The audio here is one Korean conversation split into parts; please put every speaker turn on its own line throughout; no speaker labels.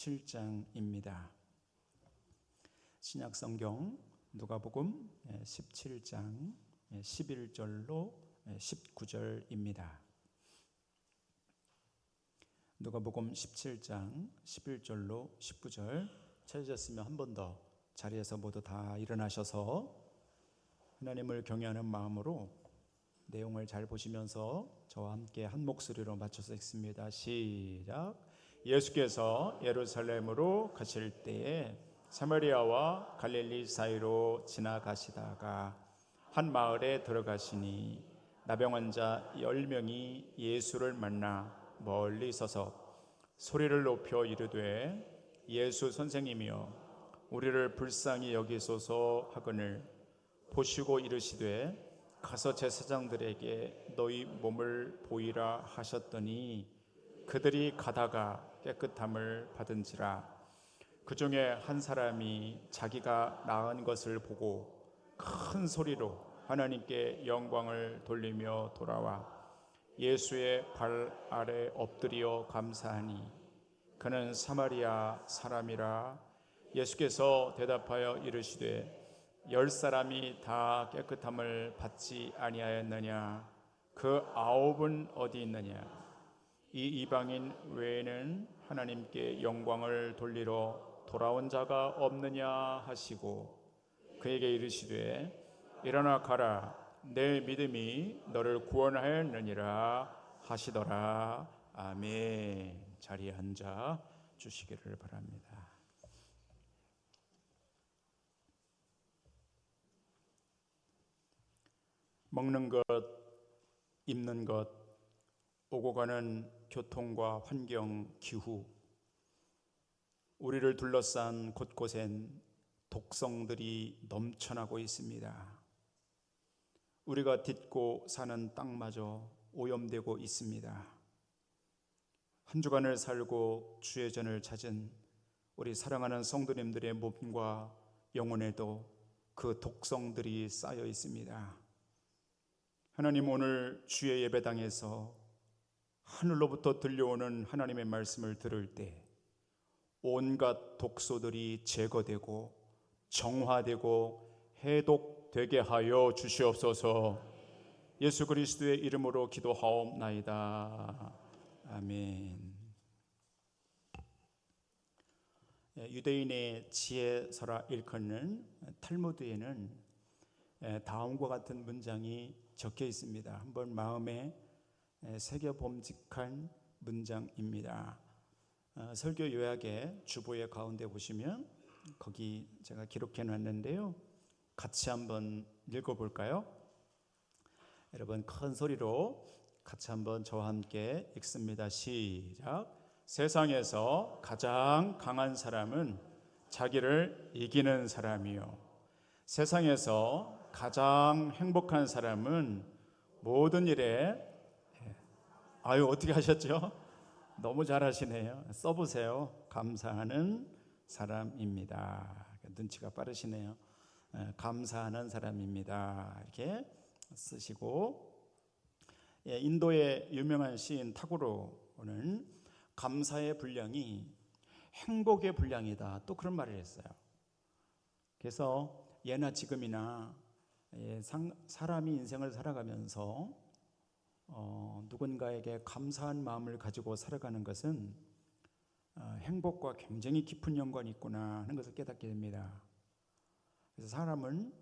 17장입니다. 신약성경 누가복음 17장 11절로 19절입니다. 누가복음 17장 11절로 19절 찾으셨으면 한 번 더 자리에서 모두 다 일어나셔서 하나님을 경외하는 마음으로 내용을 잘 보시면서 저와 함께 한 목소리로 맞춰서 읽습니다. 시작. 예수께서 예루살렘으로 가실 때에 사마리아와 갈릴리 사이로 지나가시다가 한 마을에 들어가시니 나병 환자 10명이 예수를 만나 멀리 서서 소리를 높여 이르되 예수 선생님이여 우리를 불쌍히 여기소서 하거늘 보시고 이르시되 가서 제사장들에게 너희 몸을 보이라 하셨더니 그들이 가다가 깨끗함을 받은지라. 그 중에 한 사람이 자기가 나은 것을 보고 큰 소리로 하나님께 영광을 돌리며 돌아와 예수의 발 아래 엎드려 감사하니 그는 사마리아 사람이라. 예수께서 대답하여 이르시되 10사람이 다 깨끗함을 받지 아니하였느냐? 그 9은 어디 있느냐? 이 이방인 외에는 하나님께 영광을 돌리러 돌아온 자가 없느냐 하시고 그에게 이르시되 일어나 가라 내 믿음이 너를 구원하였느니라 하시더라. 아멘. 자리에 앉아 주시기를 바랍니다. 먹는 것, 입는 것, 오고 가는 교통과 환경, 기후, 우리를 둘러싼 곳곳엔 독성들이 넘쳐나고 있습니다. 우리가 딛고 사는 땅마저 오염되고 있습니다. 한 주간을 살고 주의 전을 찾은 우리 사랑하는 성도님들의 몸과 영혼에도 그 독성들이 쌓여 있습니다. 하나님, 오늘 주의 예배당에서 하늘로부터 들려오는 하나님의 말씀을 들을 때 온갖 독소들이 제거되고 정화되고 해독되게 하여 주시옵소서. 예수 그리스도의 이름으로 기도하옵나이다. 아멘. 유대인의 지혜서라 일컫는 탈무드에는 다음과 같은 문장이 적혀 있습니다. 한번 마음에 새겨 봄직한 문장입니다. 설교 요약의 주보의 가운데 보시면 거기 제가 기록해 놨는데요. 같이 한번 읽어볼까요? 여러분 큰 소리로 같이 한번 저와 함께 읽습니다. 시작. 세상에서 가장 강한 사람은 자기를 이기는 사람이요 세상에서 가장 행복한 사람은 모든 일에 어떻게 하셨죠? 너무 잘하시네요. 써보세요. 감사하는 사람입니다. 눈치가 빠르시네요. 감사하는 사람입니다. 이렇게 쓰시고, 인도의 유명한 시인 타고르는 감사의 분량이 행복의 분량이다. 또 그런 말을 했어요. 그래서 예나 지금이나 사람이 인생을 살아가면서 누군가에게 감사한 마음을 가지고 살아가는 것은 행복과 굉장히 깊은 연관이 있구나 하는 것을 깨닫게 됩니다. 그래서 사람은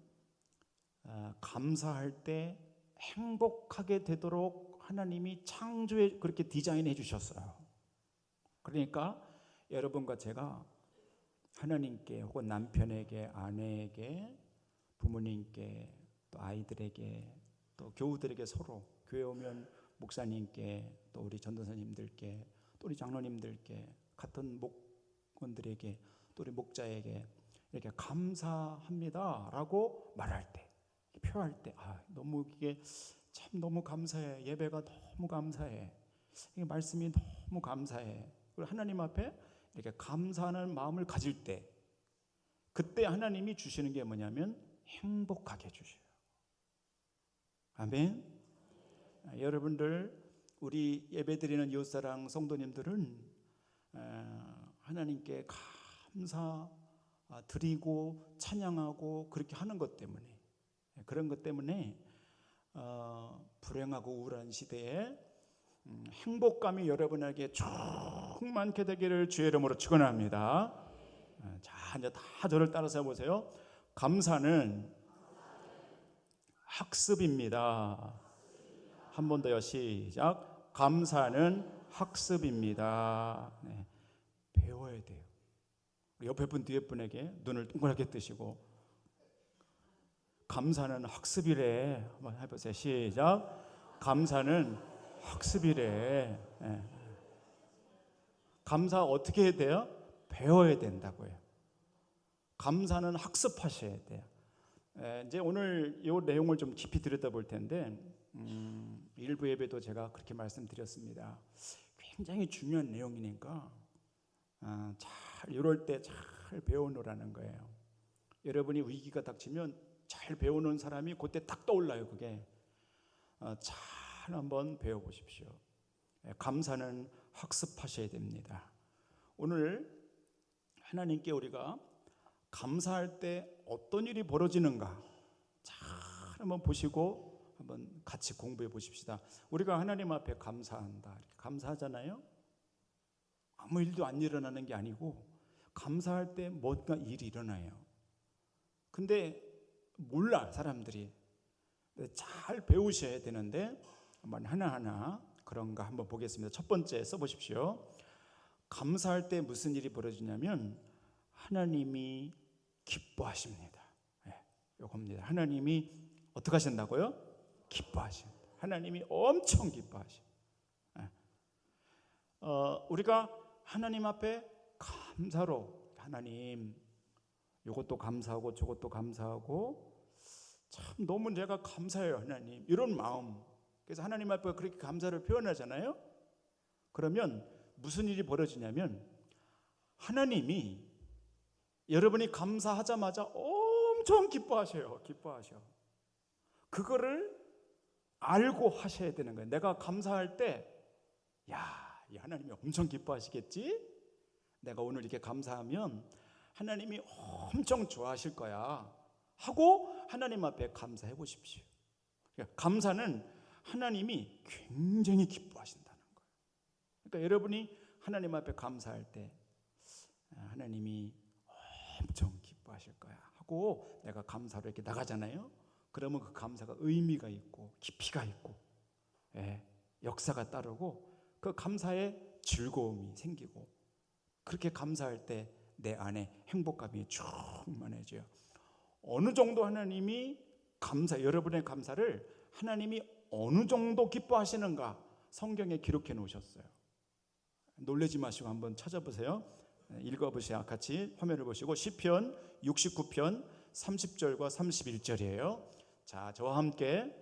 감사할 때 행복하게 되도록 하나님이 창조에 그렇게 디자인해 주셨어요. 그러니까 여러분과 제가 하나님께 혹은 남편에게, 아내에게, 부모님께, 또 아이들에게, 또 교우들에게 서로 교회 오면 목사님께, 또 우리 전도사님들께, 또 우리 장로님들께, 같은 목원들에게, 또 우리 목자에게 이렇게 감사합니다 라고 말할 때, 표할 때 너무 이게 참 너무 감사해. 예배가 너무 감사해. 이 말씀이 너무 감사해. 그리고 하나님 앞에 이렇게 감사하는 마음을 가질 때, 그때 하나님이 주시는 게 뭐냐면 행복하게 주셔요. 아멘. 여러분들, 우리 예배드리는 이웃사랑 성도님들은 하나님께 감사 드리고 찬양하고 그렇게 하는 것 때문에, 그런 것 때문에 불행하고 우울한 시대에 행복감이 여러분에게 충만케 되기를 주의 이름으로 축원합니다. 자, 이제 다 저를 따라서 해보세요. 감사는 학습입니다. 한 번 더요. 시작. 감사는 학습입니다. 네, 배워야 돼요. 옆에 분 뒤에 분에게 눈을 동그랗게 뜨시고 감사는 학습이래 한번 해보세요. 시작. 감사는 학습이래. 네. 감사 어떻게 해야 돼요? 배워야 된다고요. 감사는 학습하셔야 돼요. 이제 오늘 이 내용을 좀 깊이 들여다볼 텐데 일부 예배도 제가 그렇게 말씀드렸습니다. 굉장히 중요한 내용이니까 잘 이럴 때 잘 배워놓으라는 거예요. 여러분이 위기가 닥치면 잘 배워놓은 사람이 그때 딱 떠올라요. 그게 잘 한번 배워보십시오. 감사는 학습하셔야 됩니다. 오늘 하나님께 우리가 감사할 때 어떤 일이 벌어지는가 잘 한번 보시고 한번 같이 공부해 보십시다. 우리가 하나님 앞에 감사한다, 이렇게 감사하잖아요. 아무 일도 안 일어나는 게 아니고 감사할 때 뭔가 일이 일어나요. 근데 몰라 사람들이. 잘 배우셔야 되는데 한번 하나하나 그런가 한번 보겠습니다. 첫 번째 써보십시오. 감사할 때 무슨 일이 벌어지냐면 하나님이 기뻐하십니다. 이겁니다. 하나님이 어떻게 하신다고요? 기뻐하십니다. 하나님이 엄청 기뻐하십니다. 우리가 하나님 앞에 감사로 하나님 이것도 감사하고 저것도 감사하고 참 너무 내가 감사해요 하나님 이런 마음. 그래서 하나님 앞에 그렇게 감사를 표현하잖아요. 그러면 무슨 일이 벌어지냐면 하나님이 여러분이 감사하자마자 엄청 기뻐하셔요. 기뻐하셔. 그거를 알고 하셔야 되는 거예요. 내가 감사할 때 이 하나님이 엄청 기뻐하시겠지? 내가 오늘 이렇게 감사하면 하나님이 엄청 좋아하실 거야 하고 하나님 앞에 감사해 보십시오. 그러니까 감사는 하나님이 굉장히 기뻐하신다는 거예요. 그러니까 여러분이 하나님 앞에 감사할 때 하나님이 엄청 기뻐하실 거야 하고 내가 감사로 이렇게 나가잖아요. 그러면 그 감사가 의미가 있고 깊이가 있고 역사가 따르고 그 감사에 즐거움이 생기고 그렇게 감사할 때 내 안에 행복감이 충만해져요. 어느 정도 하나님이 여러분의 감사를 하나님이 어느 정도 기뻐하시는가 성경에 기록해 놓으셨어요. 놀라지 마시고 한번 찾아보세요. 읽어보세요. 같이 화면을 보시고 시편 69편 30절과 31절이에요. 자, 저와 함께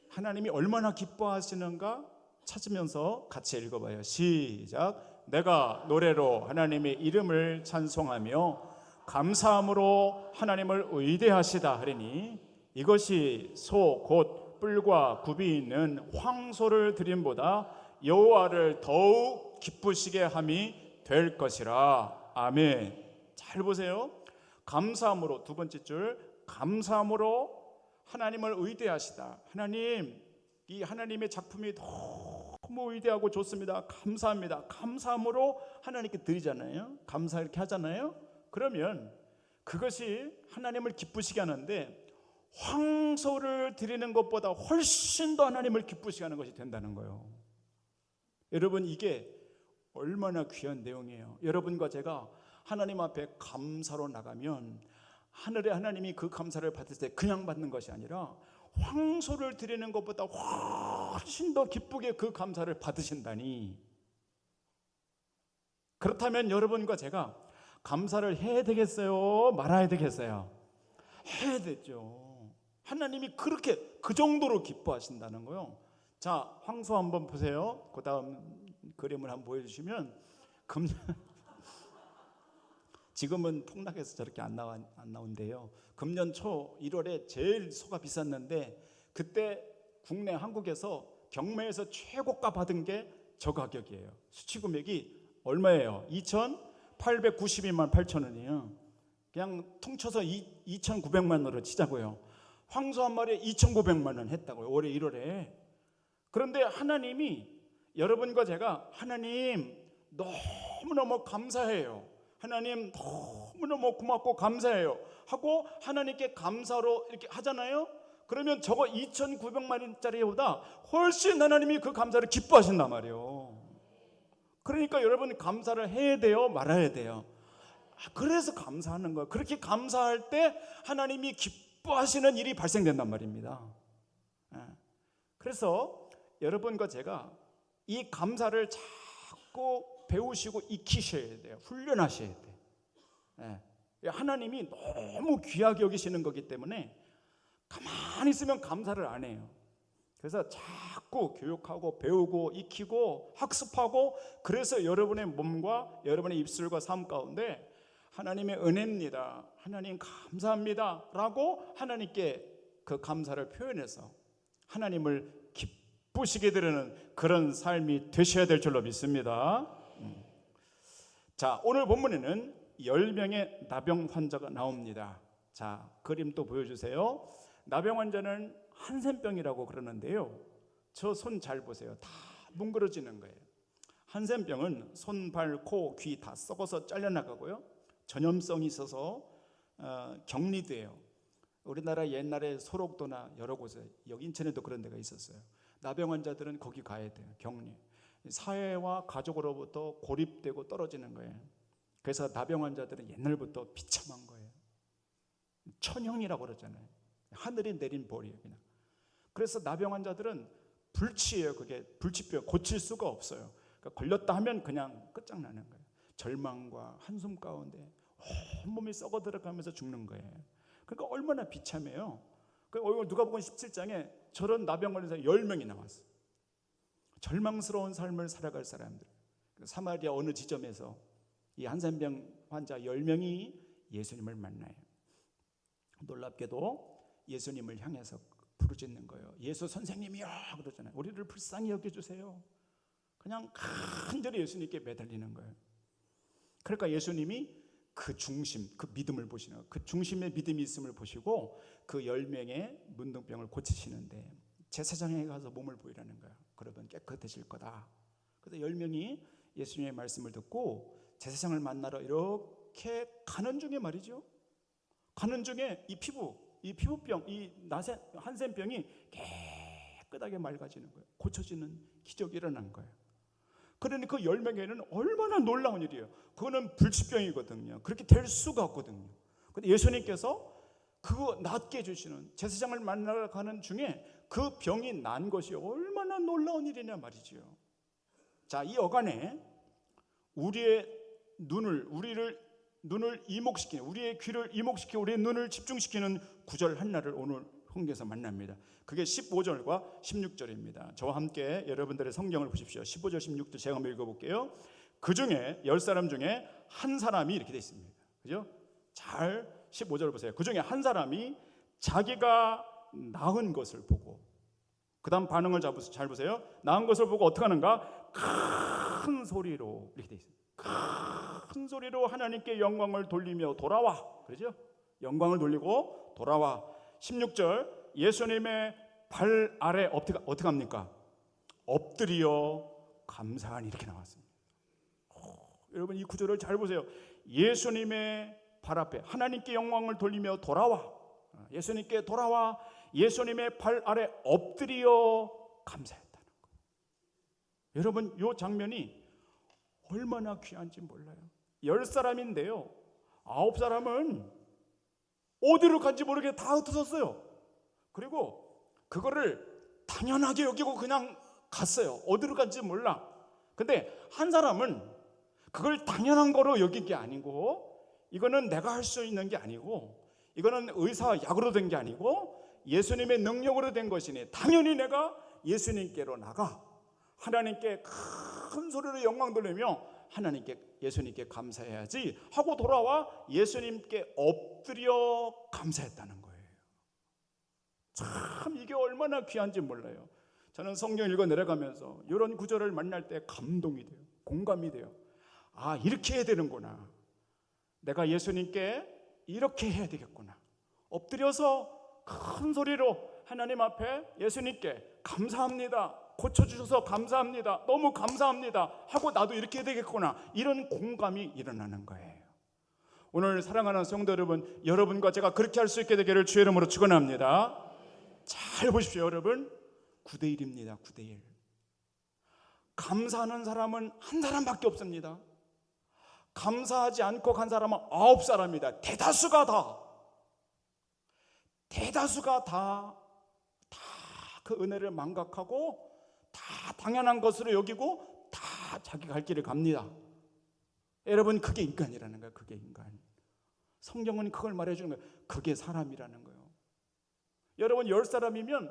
하나님이 얼마나 기뻐하시는가 찾으면서 같이 읽어봐요. 시작. 내가 노래로 하나님의 이름을 찬송하며 감사함으로 하나님을 의대하시다 하리니 이것이 소 곧 뿔과 굽이 있는 황소를 드림보다 여호와를 더욱 기쁘시게 함이 될 것이라. 아멘. 잘 보세요. 감사함으로 두 번째 줄 감사함으로 하나님을 의대하시다. 하나님, 이 하나님의 작품이 너무 위대하고 좋습니다. 감사합니다. 감사함으로 하나님께 드리잖아요. 감사 이렇게 하잖아요. 그러면 그것이 하나님을 기쁘시게 하는데 황소를 드리는 것보다 훨씬 더 하나님을 기쁘시게 하는 것이 된다는 거예요. 여러분 이게 얼마나 귀한 내용이에요. 여러분과 제가 하나님 앞에 감사로 나가면 하늘의 하나님이 그 감사를 받을 때 그냥 받는 것이 아니라 황소를 드리는 것보다 훨씬 더 기쁘게 그 감사를 받으신다니. 그렇다면 여러분과 제가 감사를 해야 되겠어요? 말아야 되겠어요? 해야 되죠. 하나님이 그렇게 그 정도로 기뻐하신다는 거요. 자, 황소 한번 보세요. 그 다음 그림을 한번 보여주시면 지금은 폭락해서 저렇게 안 나온대요. 금년 초 1월에 제일 소가 비쌌는데 그때 국내 한국에서 경매에서 최고가 받은 게 저 가격이에요. 수치 금액이 얼마예요? 2,800만 892만 8천 원이에요. 그냥 퉁쳐서 2,900만 원으로 치자고요. 황소 한 마리에 2,900만 원 했다고요. 올해 1월에. 그런데 하나님이, 여러분과 제가 하나님 너무너무 감사해요, 하나님 너무너무 고맙고 감사해요 하고 하나님께 감사로 이렇게 하잖아요. 그러면 저거 2,900만 원짜리보다 훨씬 하나님이 그 감사를 기뻐하신단 말이에요. 그러니까 여러분 감사를 해야 돼요, 말아야 돼요? 그래서 감사하는 거예요. 그렇게 감사할 때 하나님이 기뻐하시는 일이 발생된단 말입니다. 그래서 여러분과 제가 이 감사를 자꾸 배우시고 익히셔야 돼요. 훈련하셔야 돼요. 하나님이 너무 귀하게 여기시는 거기 때문에 가만히 있으면 감사를 안 해요. 그래서 자꾸 교육하고 배우고 익히고 학습하고, 그래서 여러분의 몸과 여러분의 입술과 삶 가운데 하나님의 은혜입니다, 하나님 감사합니다 라고 하나님께 그 감사를 표현해서 하나님을 기쁘시게 드리는 그런 삶이 되셔야 될 줄로 믿습니다. 자, 오늘 본문에는 10명의 나병 환자가 나옵니다. 자, 그림 또 보여주세요. 나병 환자는 한센병이라고 그러는데요, 저 손 잘 보세요. 다 뭉그러지는 거예요. 한센병은 손, 발, 코, 귀 다 썩어서 잘려나가고요, 전염성이 있어서 격리돼요. 우리나라 옛날에 소록도나 여러 곳에, 여기 인천에도 그런 데가 있었어요. 나병 환자들은 거기 가야 돼요. 격리. 사회와 가족으로부터 고립되고 떨어지는 거예요. 그래서 나병 환자들은 옛날부터 비참한 거예요. 천형이라고 그러잖아요. 하늘이 내린 벌이에요, 그냥. 그래서 나병 환자들은 불치예요. 그게 불치병, 고칠 수가 없어요. 그러니까 걸렸다 하면 그냥 끝장나는 거예요. 절망과 한숨 가운데 온몸이 썩어 들어가면서 죽는 거예요. 그러니까 얼마나 비참해요. 누가복음 17장에 저런 나병 걸린 사람이 10명이 나왔어요. 절망스러운 삶을 살아갈 사람들. 사마리아 어느 지점에서 이 한센병 환자 10명이 예수님을 만나요. 놀랍게도 예수님을 향해서 부르짖는 거예요. 예수 선생님이요 그러잖아요. 우리를 불쌍히 여겨주세요. 그냥 간절히 예수님께 매달리는 거예요. 그러니까 예수님이 그 중심, 그 믿음을 보시는 거예요. 그 중심의 믿음이 있음을 보시고 그 10명의 문둥병을 고치시는데 제사장에 가서 몸을 보이라는 거예요. 그러면 깨끗해질 거다. 그래서 10명이 예수님의 말씀을 듣고 제사장을 만나러 이렇게 가는 중에 말이죠, 가는 중에 이 피부병, 이 한센병이 깨끗하게 맑아지는 거예요. 고쳐지는 기적이 일어난 거예요. 그러니 그 10명에는 얼마나 놀라운 일이에요. 그거는 불치병이거든요. 그렇게 될 수가 없거든요. 근데 예수님께서 그거 낫게 해주시는, 제사장을 만나러 가는 중에 그 병이 난 것이 얼마나 놀라운 일이냐 말이죠. 자, 이 어간에 우리의 눈을 이목시키는, 우리의 귀를 이목시키고 우리의 눈을 집중시키는 구절 하나를 오늘 성경에서 만납니다. 그게 15절과 16절입니다. 저와 함께 여러분들의 성경을 보십시오. 15절 16절 제가 한번 읽어볼게요. 그 중에 10사람 중에 한 사람이 이렇게 되어 있습니다. 그죠? 잘 15절 보세요. 그 중에 한 사람이 자기가 나은 것을 보고, 그 다음 반응을 잘 보세요. 나은 것을 보고 어떻게 하는가? 큰 소리로, 이렇게 되어 있습니다. 큰 소리로 하나님께 영광을 돌리며 돌아와. 그렇죠? 영광을 돌리고 돌아와. 16절 예수님의 발 아래 어떻게 합니까? 엎드려 감사하니, 이렇게 나왔습니다. 여러분 이 구절을 잘 보세요. 예수님의 발 앞에 하나님께 영광을 돌리며 돌아와. 예수님께 돌아와 예수님의 발 아래 엎드려 감사했다는 거예요. 여러분 이 장면이 얼마나 귀한지 몰라요. 10사람인데요 9사람은 어디로 간지 모르게 다 흩어졌어요. 그리고 그거를 당연하게 여기고 그냥 갔어요. 어디로 간지 몰라. 근데 한 사람은 그걸 당연한 거로 여긴 게 아니고, 이거는 내가 할 수 있는 게 아니고, 이거는 의사 약으로 된 게 아니고 예수님의 능력으로 된 것이니 당연히 내가 예수님께로 나가 하나님께 큰 소리로 영광 돌리며 예수님께 감사해야지 하고 돌아와 예수님께 엎드려 감사했다는 거예요. 참 이게 얼마나 귀한지 몰라요. 저는 성경 읽어 내려가면서 이런 구절을 만날 때 감동이 돼요. 공감이 돼요. 아, 이렇게 해야 되는구나. 내가 예수님께 이렇게 해야 되겠구나. 엎드려서 큰 소리로 하나님 앞에 예수님께 감사합니다, 고쳐주셔서 감사합니다, 너무 감사합니다 하고 나도 이렇게 해야 되겠구나, 이런 공감이 일어나는 거예요. 오늘 사랑하는 성도 여러분, 여러분과 제가 그렇게 할 수 있게 되기를 주의 이름으로 축원합니다. 잘 보십시오. 여러분, 9대1입니다. 9대1. 감사하는 사람은 한 사람밖에 없습니다. 감사하지 않고 간 사람은 9사람이다. 대다수가 다 그 은혜를 망각하고 다 당연한 것으로 여기고 다 자기 갈 길을 갑니다. 여러분, 그게 인간이라는 거예요. 그게 인간. 성경은 그걸 말해주는 거예요. 그게 사람이라는 거예요. 여러분, 10사람이면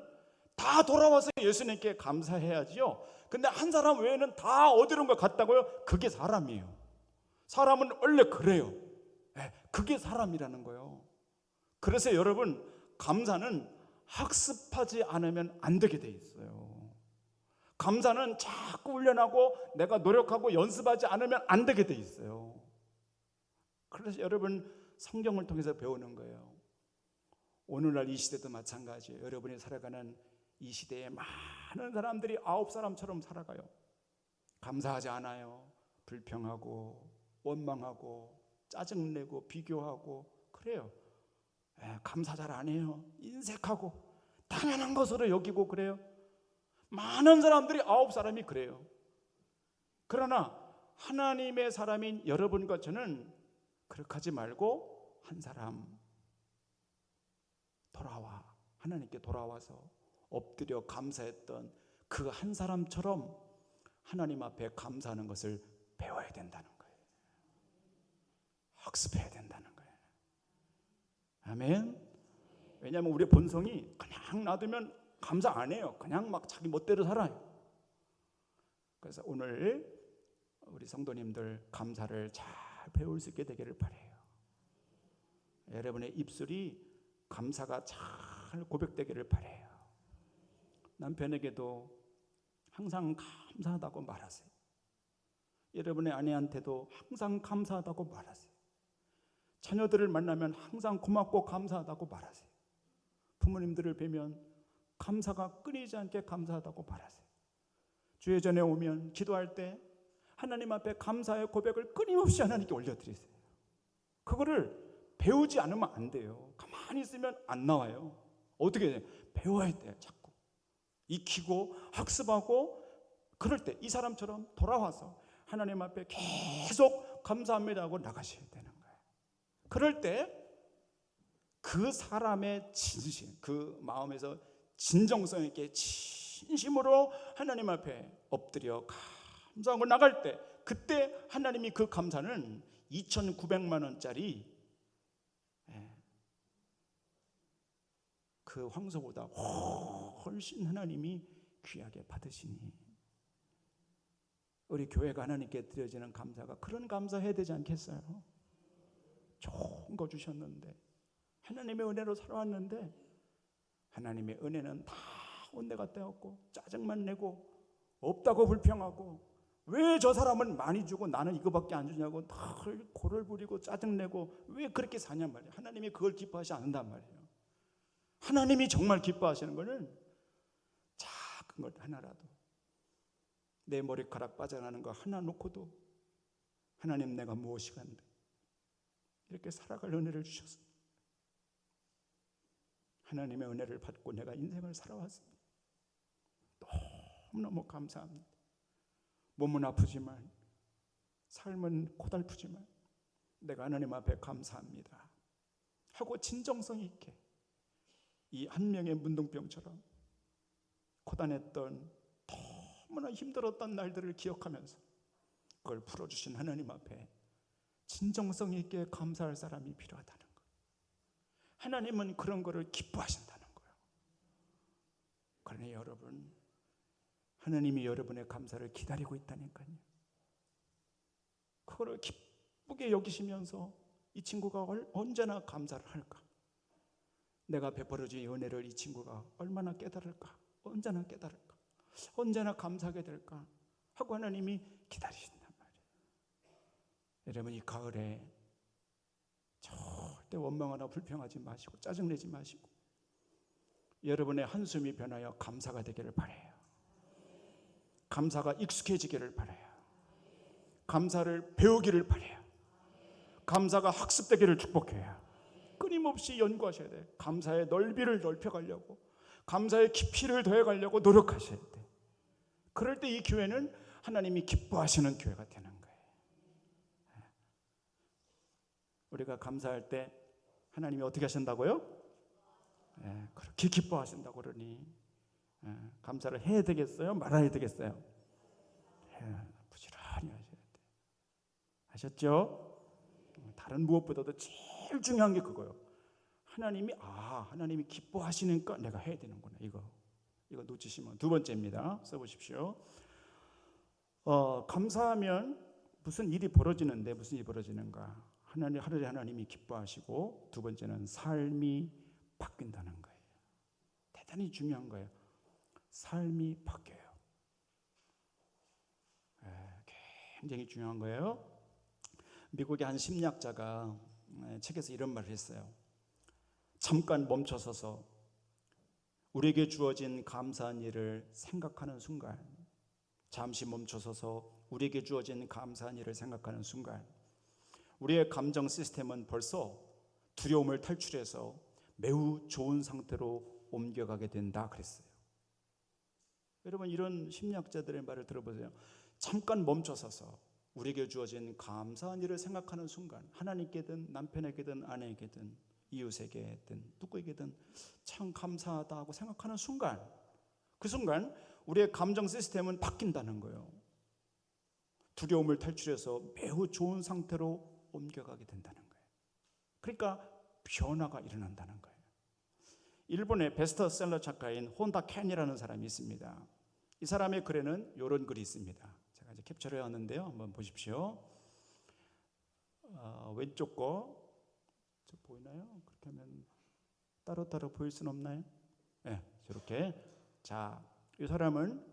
다 돌아와서 예수님께 감사해야지요. 근데 한 사람 외에는 다 어디론가 갔다고요? 그게 사람이에요. 사람은 원래 그래요. 그게 사람이라는 거예요. 그래서 여러분, 감사는 학습하지 않으면 안 되게 돼 있어요. 감사는 자꾸 훈련하고 내가 노력하고 연습하지 않으면 안 되게 돼 있어요. 그래서 여러분, 성경을 통해서 배우는 거예요. 오늘날 이 시대도 마찬가지예요. 여러분이 살아가는 이 시대에 많은 사람들이 9사람처럼 살아가요. 감사하지 않아요. 불평하고 원망하고 짜증내고 비교하고 그래요. 감사 잘 안 해요. 인색하고 당연한 것으로 여기고 그래요. 많은 사람들이 9사람이 그래요. 그러나 하나님의 사람인 여러분과 저는 그렇게 하지 말고 한 사람 하나님께 돌아와서 엎드려 감사했던 그 한 사람처럼 하나님 앞에 감사하는 것을 배워야 된다는 거예요. 학습해야 된다는 거예요. 아멘. 왜냐하면 우리의 본성이 그냥 놔두면 감사 안 해요. 그냥 막 자기 멋대로 살아요. 그래서 오늘 우리 성도님들 감사를 잘 배울 수 있게 되기를 바라요. 여러분의 입술이 감사가 잘 고백되기를 바라요. 남편에게도 항상 감사하다고 말하세요. 여러분의 아내한테도 항상 감사하다고 말하세요. 자녀들을 만나면 항상 고맙고 감사하다고 말하세요. 부모님들을 뵈면 감사가 끊이지 않게 감사하다고 말하세요. 주의 전에 오면 기도할 때 하나님 앞에 감사의 고백을 끊임없이 하나님께 올려드리세요. 그거를 배우지 않으면 안 돼요. 가만히 있으면 안 나와요. 어떻게 해야 돼요? 배워야 돼요. 자꾸 익히고 학습하고, 그럴 때 이 사람처럼 돌아와서 하나님 앞에 계속 감사합니다 하고 나가셔야 되는 거예요. 그럴 때 그 사람의 진심, 그 마음에서 진정성 있게 진심으로 하나님 앞에 엎드려 감사하고 나갈 때, 그때 하나님이 그 감사는 2,900만 원짜리 그 황소보다 훨씬 하나님이 귀하게 받으시니, 우리 교회가 하나님께 드려지는 감사가 그런 감사해야 되지 않겠어요? 좋은 거 주셨는데, 하나님의 은혜로 살아왔는데 하나님의 은혜는 다 온데가 떼었고 짜증만 내고 없다고 불평하고, 왜 저 사람은 많이 주고 나는 이거밖에 안 주냐고 늘 고를 부리고 짜증내고 왜 그렇게 사냔 말이에요. 하나님이 그걸 기뻐하지 않는단 말이에요. 하나님이 정말 기뻐하시는 것은 작은 것 하나라도, 내 머리카락 빠져나가는 거 하나 놓고도 하나님 내가 무엇이 간데 이렇게 살아갈 은혜를 주셨습니다. 하나님의 은혜를 받고 내가 인생을 살아왔습니다. 너무너무 감사합니다. 몸은 아프지만, 삶은 고달프지만 내가 하나님 앞에 감사합니다 하고 진정성 있게 이 한 명의 문둥병처럼 고단했던, 너무나 힘들었던 날들을 기억하면서 그걸 풀어주신 하나님 앞에 진정성 있게 감사할 사람이 필요하다는 거예요. 하나님은 그런 거를 기뻐하신다는 거예요. 그러니 여러분, 하나님이 여러분의 감사를 기다리고 있다니까요. 그거를 기쁘게 여기시면서 이 친구가 언제나 감사를 할까? 내가 베풀어준 은혜를 이 친구가 얼마나 깨달을까? 언제나 깨달을까? 언제나 감사하게 될까? 하고 하나님이 기다리신단 말이에요. 여러분, 이 가을에 절대 원망하나 불평하지 마시고 짜증내지 마시고 여러분의 한숨이 변하여 감사가 되기를 바라요. 감사가 익숙해지기를 바라요. 감사를 배우기를 바라요. 감사가 학습되기를 축복해요. 끊임없이 연구하셔야 돼요. 감사의 넓이를 넓혀가려고, 감사의 깊이를 더해가려고 노력하셔야 돼요. 그럴 때 이 교회는 하나님이 기뻐하시는 교회가 되는 거예요. 우리가 감사할 때 하나님이 어떻게 하신다고요? 그렇게 기뻐하신다고 그러니 감사를 해야 되겠어요? 말아야 되겠어요? 부지런히 하셔야 돼요. 아셨죠? 다른 무엇보다도 제일 중요한 게 그거예요. 하나님이 기뻐하시니까 내가 해야 되는구나. 이거 놓치시면 두 번째입니다. 써보십시오. 감사하면 무슨 일이 벌어지는데 무슨 일이 벌어지는가? 하늘에 하나님이 기뻐하시고, 두 번째는 삶이 바뀐다는 거예요. 대단히 중요한 거예요. 삶이 바뀌어요. 굉장히 중요한 거예요. 미국의 한 심리학자가 책에서 이런 말을 했어요. 잠깐 멈춰서서 우리에게 주어진 감사한 일을 생각하는 순간, 잠시 멈춰서서 우리에게 주어진 감사한 일을 생각하는 순간, 우리의 감정 시스템은 벌써 두려움을 탈출해서 매우 좋은 상태로 옮겨가게 된다 그랬어요. 여러분, 이런 심리학자들의 말을 들어보세요. 잠깐 멈춰서서 우리에게 주어진 감사한 일을 생각하는 순간, 하나님께든 남편에게든 아내에게든 이웃에게든 누구에게든 참 감사하다 하고 생각하는 순간, 그 순간 우리의 감정 시스템은 바뀐다는 거예요. 두려움을 탈출해서 매우 좋은 상태로 옮겨가게 된다는 거예요. 그러니까 변화가 일어난다는 거예요. 일본의 베스트셀러 작가인 혼다 캔이라는 사람이 있습니다. 이 사람의 글에는 이런 글이 있습니다. 제가 이제 캡처를 해왔는데요. 한번 보십시오. 왼쪽 거 보이나요? 그렇게 하면 따로따로 보일 수는 없나요? 네, 저렇게. 자, 이 사람은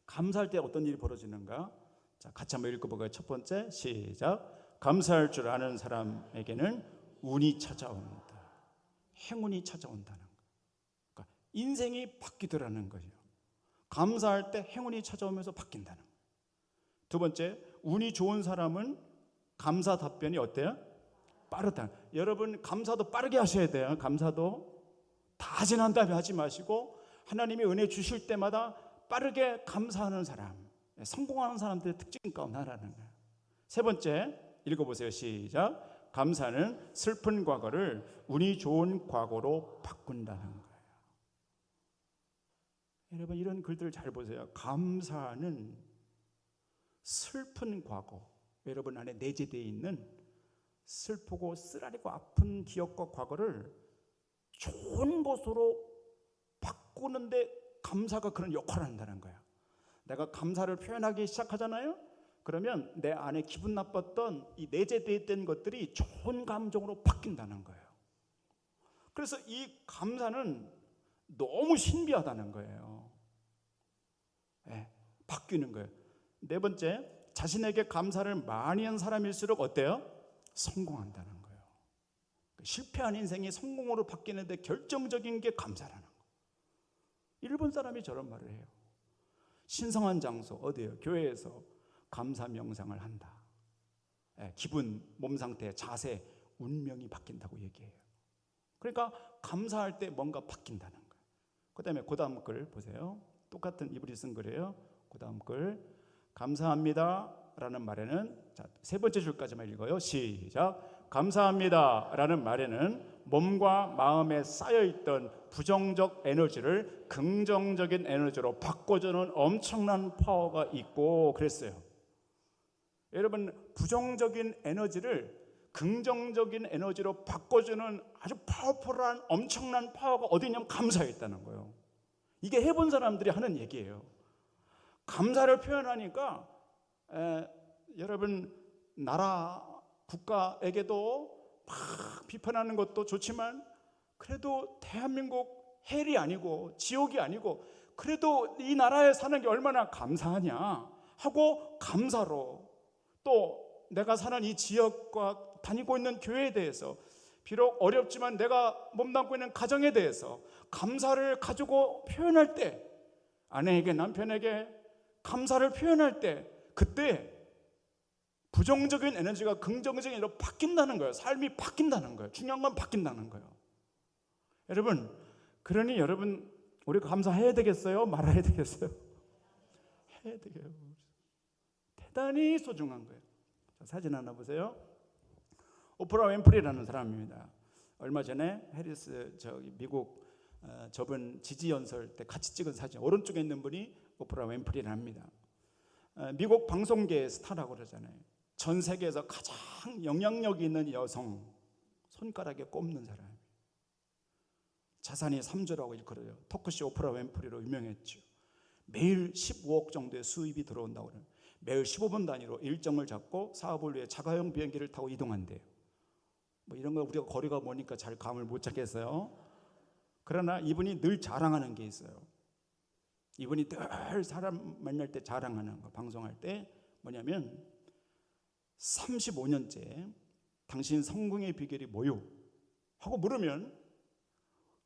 감사할 때 어떤 일이 벌어지는가? 자, 같이 한번 읽어볼까요? 첫 번째, 시작. 감사할 줄 아는 사람에게는 운이 찾아온다. 행운이 찾아온다는 거예요. 그러니까 인생이 바뀌더라는 거예요. 감사할 때 행운이 찾아오면서 바뀐다는 거예요. 두 번째, 운이 좋은 사람은 감사 답변이 어때요? 빠르다. 여러분, 감사도 빠르게 하셔야 돼요. 감사도 다 지난 다음에 하지 마시고 하나님이 은혜 주실 때마다 빠르게 감사하는 사람, 성공하는 사람들의 특징 가운데 하나라는 거예요. 세 번째, 읽어보세요. 시작. 감사는 슬픈 과거를 운이 좋은 과거로 바꾼다는 거예요. 여러분, 이런 글들을 잘 보세요. 감사는 슬픈 과거, 여러분 안에 내재되어 있는 슬프고 쓰라리고 아픈 기억과 과거를 좋은 것으로 바꾸는데 감사가 그런 역할을 한다는 거예요. 내가 감사를 표현하기 시작하잖아요. 그러면 내 안에 기분 나빴던 이 내재되어 있던 것들이 좋은 감정으로 바뀐다는 거예요. 그래서 이 감사는 너무 신비하다는 거예요. 바뀌는 거예요. 네 번째, 자신에게 감사를 많이 한 사람일수록 어때요? 성공한다는 거예요. 실패한 인생이 성공으로 바뀌는데 결정적인 게 감사라는 거예요. 일본 사람이 저런 말을 해요. 신성한 장소, 어디예요? 교회에서 감사 명상을 한다. 기분, 몸 상태, 자세, 운명이 바뀐다고 얘기해요. 그러니까 감사할 때 뭔가 바뀐다는 거예요. 그 다음에 그 다음 글 보세요. 똑같은 이분이 쓴 글이에요. 그 다음 글. 감사합니다 라는 말에는, 자, 세 번째 줄까지만 읽어요. 시작. 감사합니다 라는 말에는 몸과 마음에 쌓여있던 부정적 에너지를 긍정적인 에너지로 바꿔주는 엄청난 파워가 있고 그랬어요. 여러분, 부정적인 에너지를 긍정적인 에너지로 바꿔주는 아주 파워풀한 엄청난 파워가 어디 있냐면 감사에 있다는 거예요. 이게 해본 사람들이 하는 얘기예요. 감사를 표현하니까 여러분, 나라 국가에게도 막 비판하는 것도 좋지만 그래도 대한민국 헬이 아니고 지옥이 아니고 그래도 이 나라에 사는 게 얼마나 감사하냐 하고 감사로, 또 내가 사는 이 지역과 다니고 있는 교회에 대해서 비록 어렵지만 내가 몸담고 있는 가정에 대해서 감사를 가지고 표현할 때, 아내에게 남편에게 감사를 표현할 때, 그때 부정적인 에너지가 긍정적인 에너지로 바뀐다는 거예요. 삶이 바뀐다는 거예요. 중요한 건 바뀐다는 거예요. 여러분, 그러니 여러분 우리 감사해야 되겠어요? 말아야 되겠어요? 해야 되겠어요. 대단히 소중한 거예요. 자, 사진 하나 보세요. 오프라 윈프리라는 사람입니다. 얼마 전에 해리스 미국 저번 지지 연설 때 같이 찍은 사진, 오른쪽에 있는 분이 오프라 윈프리랍니다. 미국 방송계의 스타라고 그러잖아요. 전 세계에서 가장 영향력 있는 여성 손가락에 꼽는 사람. 자산이 3조라고 일컬어요. 토크쇼 오프라 윈프리로 유명했죠. 매일 15억 정도의 수입이 들어온다고 그래요. 매일 15분 단위로 일정을 잡고 사업을 위해 자가용 비행기를 타고 이동한대요. 뭐 이런 거 우리가 거리가 머니까 잘 감을 못 잡겠어요. 그러나 이분이 늘 자랑하는 게 있어요. 이분이 늘 사람 만날 때 자랑하는 거, 방송할 때 뭐냐면 35년째 당신 성공의 비결이 뭐요? 하고 물으면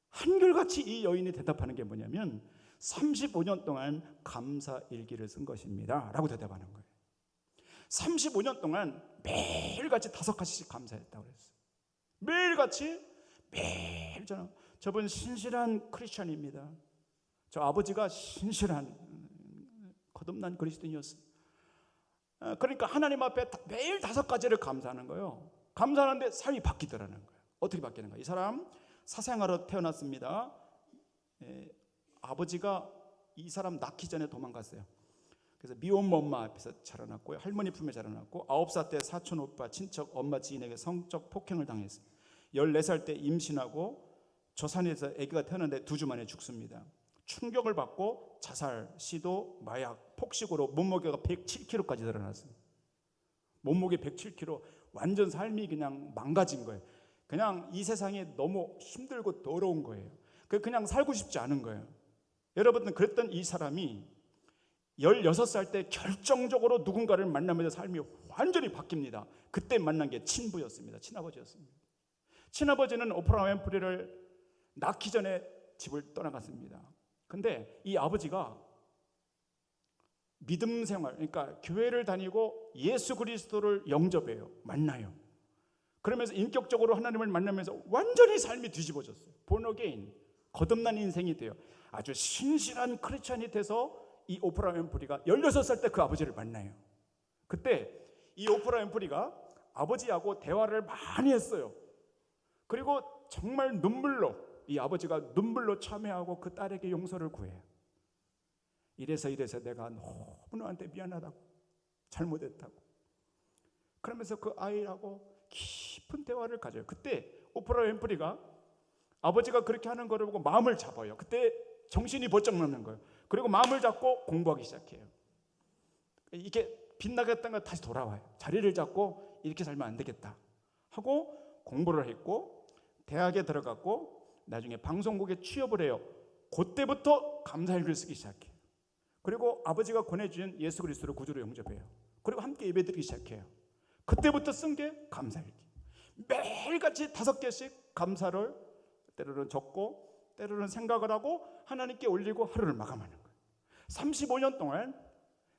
한결같이 이 여인이 대답하는 게 뭐냐면 35년 동안 감사 일기를 쓴 것입니다 라고 대답하는 거예요. 35년 동안 매일같이 5가지씩 감사했다고 그랬어요. 매일같이 매일. 저분 신실한 크리스천입니다. 저 아버지가 신실한 거듭난 그리스도인이었어요. 그러니까 하나님 앞에 매일 5가지를 감사하는 거예요. 감사하는데 삶이 바뀌더라는 거예요. 어떻게 바뀌는 거예요? 이 사람 사생아로 태어났습니다. 아버지가 이 사람 낳기 전에 도망갔어요. 그래서 미혼모 엄마 앞에서 자라났고요. 할머니 품에 자라났고 9살 때 사촌 오빠, 친척, 엄마 지인에게 성적 폭행을 당했어요. 14살 때 임신하고 조산에서 아기가 태어났는데 2주 만에 죽습니다. 충격을 받고 자살, 시도, 마약, 폭식으로 몸무게가 107kg까지 늘어났습니다. 몸무게 107kg, 완전 삶이 그냥 망가진 거예요. 그냥 이 세상이 너무 힘들고 더러운 거예요. 그냥 살고 싶지 않은 거예요. 여러분들, 그랬던 이 사람이 16살 때 결정적으로 누군가를 만나면서 삶이 완전히 바뀝니다. 그때 만난 게 친부였습니다. 친아버지였습니다. 친아버지는 오프라 윈프리를 낳기 전에 집을 떠나갔습니다. 근데 이 아버지가 믿음 생활, 그러니까 교회를 다니고 예수 그리스도를 영접해요. 만나요. 그러면서 인격적으로 하나님을 만나면서 완전히 삶이 뒤집어졌어요. 본 어게인, 거듭난 인생이 돼요. 아주 신실한 크리스찬이 돼서 이 오프라 윈프리가 16살 때 그 아버지를 만나요. 그때 이 오프라 윈프리가 아버지하고 대화를 많이 했어요. 그리고 정말 눈물로, 이 아버지가 눈물로 참회하고 그 딸에게 용서를 구해요. 이래서 내가 너무 너한테 미안하다고, 잘못했다고. 그러면서 그 아이하고 깊은 대화를 가져요. 그때 오프라 윈프리가 아버지가 그렇게 하는 거를 보고 마음을 잡아요. 그때 정신이 번쩍 나는 거예요. 그리고 마음을 잡고 공부하기 시작해요. 이게 빗나갔던 거 다시 돌아와요. 자리를 잡고 이렇게 살면 안 되겠다 하고 공부를 했고 대학에 들어갔고 나중에 방송국에 취업을 해요. 그때부터 감사일기를 쓰기 시작해요. 그리고 아버지가 권해준 예수 그리스도를 구주로 영접해요. 그리고 함께 예배드리기 시작해요. 그때부터 쓴 게 감사일기. 매일같이 5개씩 감사를 때로는 적고 때로는 생각을 하고 하나님께 올리고 하루를 마감하는 거예요. 35년 동안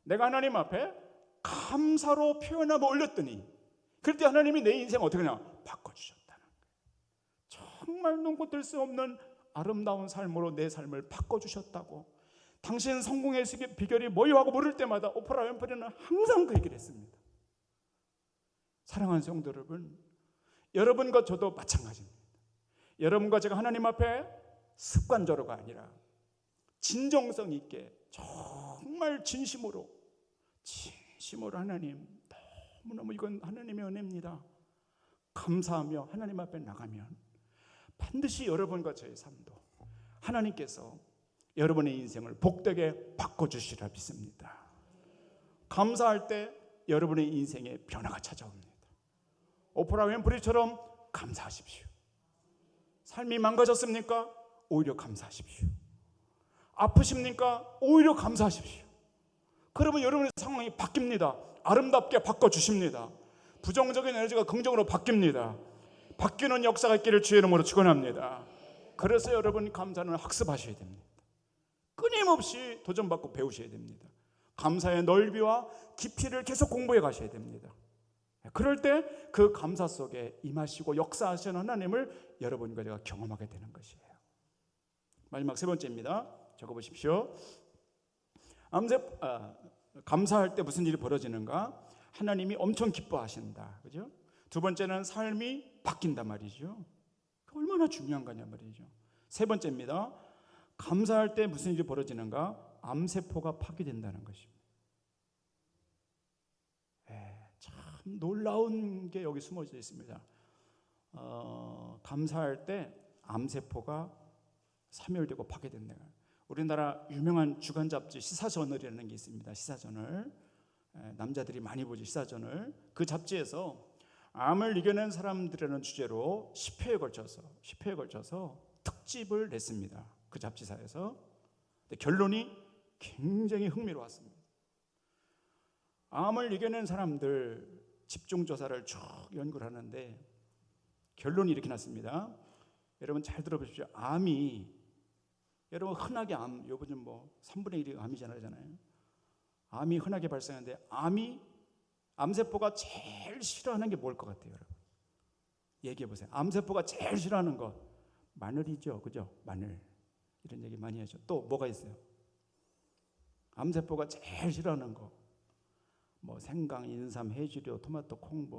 내가 하나님 앞에 감사로 표현하며 올렸더니 그럴 때 하나님이 내 인생 어떻게 하냐? 바꿔주셨다는 거예요. 정말 눈코 뜰 수 없는 아름다운 삶으로 내 삶을 바꿔주셨다고. 당신 성공의 비결이 뭐요? 하고 물을 때마다 오프라 윈프리는 항상 그 얘기를 했습니다. 사랑하는 성도 여러분, 여러분과 저도 마찬가지입니다. 여러분과 제가 하나님 앞에 습관적으로가 아니라 진정성 있게 정말 진심으로 하나님, 너무너무 이건 하나님의 은혜입니다, 감사하며 하나님 앞에 나가면 반드시 여러분과 저의 삶도 하나님께서 여러분의 인생을 복되게 바꿔주시리라 믿습니다. 감사할 때 여러분의 인생에 변화가 찾아옵니다. 오프라 윈프리처럼 감사하십시오. 삶이 망가졌습니까? 오히려 감사하십시오. 아프십니까? 오히려 감사하십시오. 그러면 여러분의 상황이 바뀝니다. 아름답게 바꿔주십니다. 부정적인 에너지가 긍정으로 바뀝니다. 바뀌는 역사가 있기를 주의 이름으로 축원합니다. 그래서 여러분 감사는 학습하셔야 됩니다. 끊임없이 도전받고 배우셔야 됩니다. 감사의 넓이와 깊이를 계속 공부해 가셔야 됩니다. 그럴 때 그 감사 속에 임하시고 역사하시는 하나님을 여러분과 제가 경험하게 되는 것이에요. 마지막 세 번째입니다. 적어보십시오. 감사할 때 무슨 일이 벌어지는가? 하나님이 엄청 기뻐하신다. 그죠? 두 번째는 삶이 바뀐단 말이죠. 얼마나 중요한 거냐 말이죠. 세 번째입니다. 감사할 때 무슨 일이 벌어지는가? 암세포가 파괴된다는 것입니다. 참 놀라운 게 여기 숨어져 있습니다. 감사할 때 암세포가 사멸되고 파괴된다. 우리나라 유명한 주간 잡지 시사저널이라는 게 있습니다. 시사저널. 남자들이 많이 보죠, 시사저널. 그 잡지에서 암을 이겨낸 사람들이라는 주제로 10회에 걸쳐서 특집을 냈습니다. 그 잡지사에서. 결론이 굉장히 흥미로웠습니다. 암을 이겨낸 사람들 집중조사를 쭉 연구를 하는데 결론이 이렇게 났습니다. 여러분 잘 들어보십시오. 여러분 흔하게 요즘 3분의 1이 암이잖아요. 암이 흔하게 발생하는데 암세포가 제일 싫어하는 게 뭘 것 같아요, 여러분? 얘기해 보세요. 암세포가 제일 싫어하는 거 마늘이죠, 그죠? 마늘. 이런 얘기 많이 하죠. 또 뭐가 있어요? 암세포가 제일 싫어하는 거 생강, 인삼, 해조류, 토마토, 콩.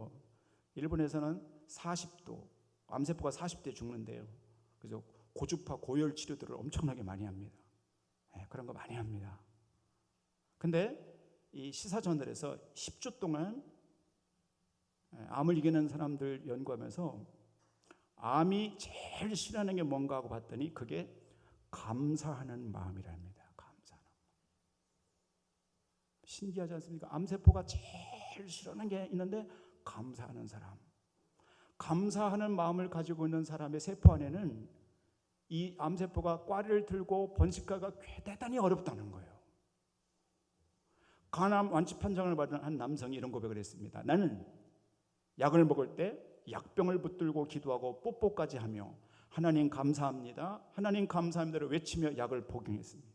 일본에서는 40도 암세포가 40대 죽는데요. 그래서 고주파 고열 치료들을 엄청나게 많이 합니다. 그런 거 많이 합니다. 근데 이 시사저널에서 10주 동안 암을 이기는 사람들 연구하면서 암이 제일 싫어하는 게 뭔가 하고 봤더니 그게 감사하는 마음이랍니다. 감사하는 마음. 신기하지 않습니까? 암세포가 제일 싫어하는 게 있는데 감사하는 사람. 감사하는 마음을 가지고 있는 사람의 세포 안에는 이 암세포가 꽈리를 들고 번식하기가 대단히 어렵다는 거예요. 간암 완치 판정을 받은 한 남성이 이런 고백을 했습니다. 나는 약을 먹을 때 약병을 붙들고 기도하고 뽀뽀까지 하며 하나님 감사합니다, 하나님 감사합니다를 외치며 약을 복용했습니다.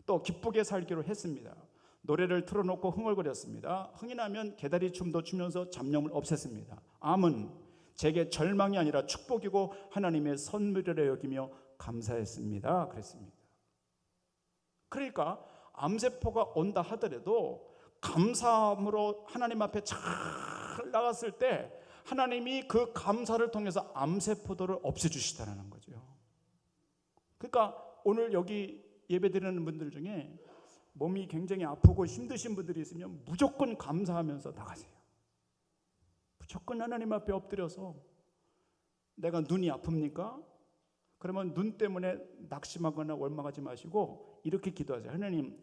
또 기쁘게 살기로 했습니다. 노래를 틀어놓고 흥얼거렸습니다. 흥이 나면 개다리 춤도 추면서 잡념을 없앴습니다. 암은 제게 절망이 아니라 축복이고 하나님의 선물이라 여기며 감사했습니다. 그랬습니다. 그러니까 암세포가 온다 하더라도 감사함으로 하나님 앞에 잘 나갔을 때 하나님이 그 감사를 통해서 암세포들을 없애주시다는 거죠. 그러니까 오늘 여기 예배드리는 분들 중에 몸이 굉장히 아프고 힘드신 분들이 있으면 무조건 감사하면서 나가세요. 무조건 하나님 앞에 엎드려서 내가 눈이 아픕니까? 그러면 눈 때문에 낙심하거나 원망하지 마시고 이렇게 기도하세요. 하나님,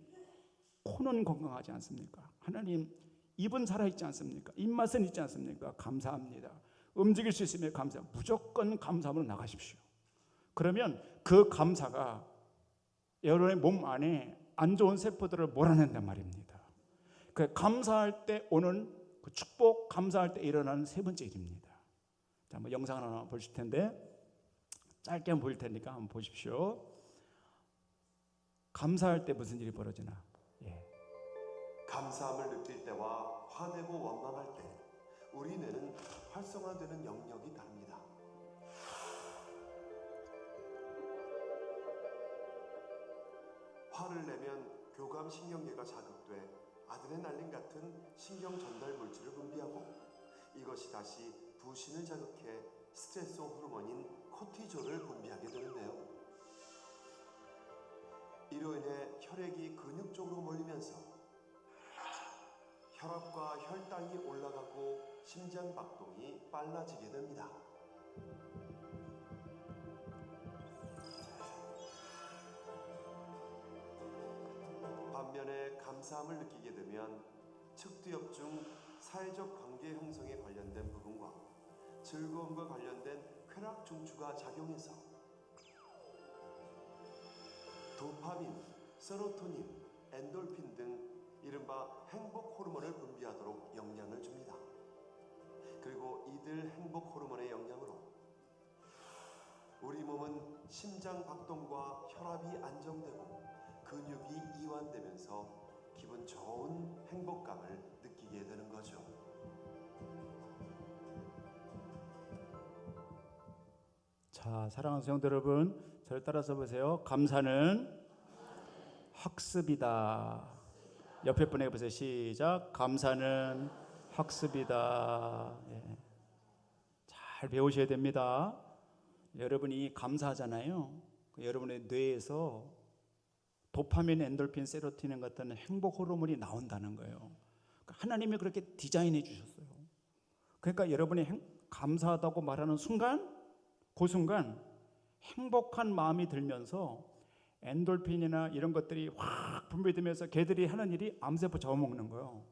코는 건강하지 않습니까? 하나님, 입은 살아있지 않습니까? 입맛은 있지 않습니까? 감사합니다. 움직일 수 있으면 감사합니다. 무조건 감사함으로 나가십시오. 그러면 그 감사가 여러분의 몸 안에 안 좋은 세포들을 몰아낸단 말입니다. 그 감사할 때 오는 그 축복, 감사할 때 일어나는 세 번째 일입니다. 자, 영상을 하나 보실 텐데 짧게 한번 보일 테니까 한번 보십시오. 감사할 때 무슨 일이 벌어지나?
감사함을 느낄 때와 화내고 원망할 때 우리 뇌는 활성화되는 영역이 다릅니다. 화를 내면 교감신경계가 자극돼 아드레날린 같은 신경 전달 물질을 분비하고 이것이 다시 부신을 자극해 스트레스 호르몬인 코티졸을 분비하게 되는데요. 이로 인해 혈액이 근육 쪽으로 몰리면서 혈압과 혈당이 올라가고 심장 박동이 빨라지게 됩니다. 반면에 감사함을 느끼게 되면 측두엽중 사회적 관계 형성에 관련된 부분과 즐거움과 관련된 쾌락 중추가 작용해서 도파민, 세로토닌, 엔돌핀 등 이른바 행복 호르몬을 분비하도록 영향을 줍니다. 그리고 이들 행복 호르몬의 영향으로 심장 박동과 혈압이 안정되고 근육이 이완되면서 기분 좋은 행복감을 느끼게 되는 거죠.
자, 사랑하는 성도 여러분, 저를 따라서 보세요. 감사는 학습이다. 옆에 분에게 보세요. 시작. 감사는 학습이다. 예. 잘 배우셔야 됩니다. 여러분이 감사하잖아요. 여러분의 뇌에서 도파민, 엔돌핀, 세로토닌 같은 행복 호르몬이 나온다는 거예요. 하나님이 그렇게 디자인해 주셨어요. 그러니까 여러분이 감사하다고 말하는 순간, 그 순간 행복한 마음이 들면서 엔돌핀이나 이런 것들이 확 분비되면서 걔들이 하는 일이 암세포 잡아먹는 거예요.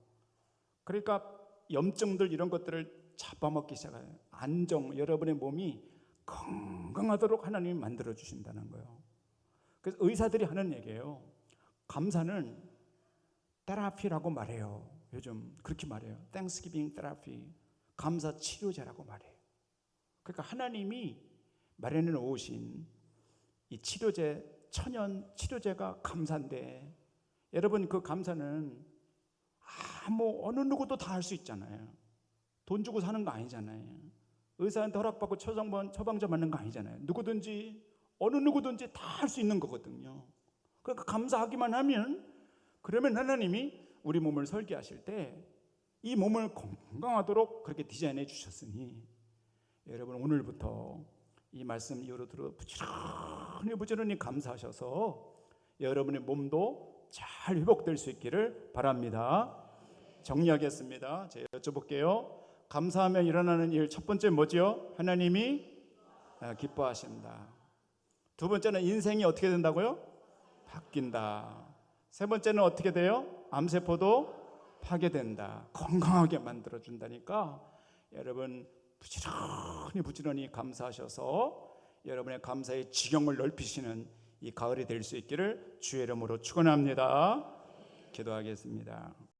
그러니까 염증들 이런 것들을 잡아먹기 시작해요. 안정, 여러분의 몸이 건강하도록 하나님이 만들어 주신다는 거예요. 그래서 의사들이 하는 얘기예요. 감사는 테라피라고 말해요. 요즘 그렇게 말해요. Thanksgiving 테라피, 감사 치료제라고 말해요. 그러니까 하나님이 마련해 놓으신 이 치료제, 천연 치료제가 감사인데, 여러분 그 감사는 어느 누구도 다 할 수 있잖아요. 돈 주고 사는 거 아니잖아요. 의사한테 허락받고 처방전 맞는 거 아니잖아요. 누구든지 어느 누구든지 다 할 수 있는 거거든요. 그러니까 감사하기만 하면, 그러면 하나님이 우리 몸을 설계하실 때 이 몸을 건강하도록 그렇게 디자인해 주셨으니, 여러분 오늘부터 이 말씀 이후로 들어 부지런히 감사하셔서 여러분의 몸도 잘 회복될 수 있기를 바랍니다. 정리하겠습니다. 제가 여쭤볼게요. 감사하면 일어나는 일, 첫 번째 뭐죠? 하나님이 기뻐하신다. 두 번째는 인생이 어떻게 된다고요? 바뀐다. 세 번째는 어떻게 돼요? 암세포도 파괴된다. 건강하게 만들어준다니까 여러분 부지런히 감사하셔서 여러분의 감사의 지경을 넓히시는 이 가을이 될 수 있기를 주의 이름으로 축원합니다. 기도하겠습니다.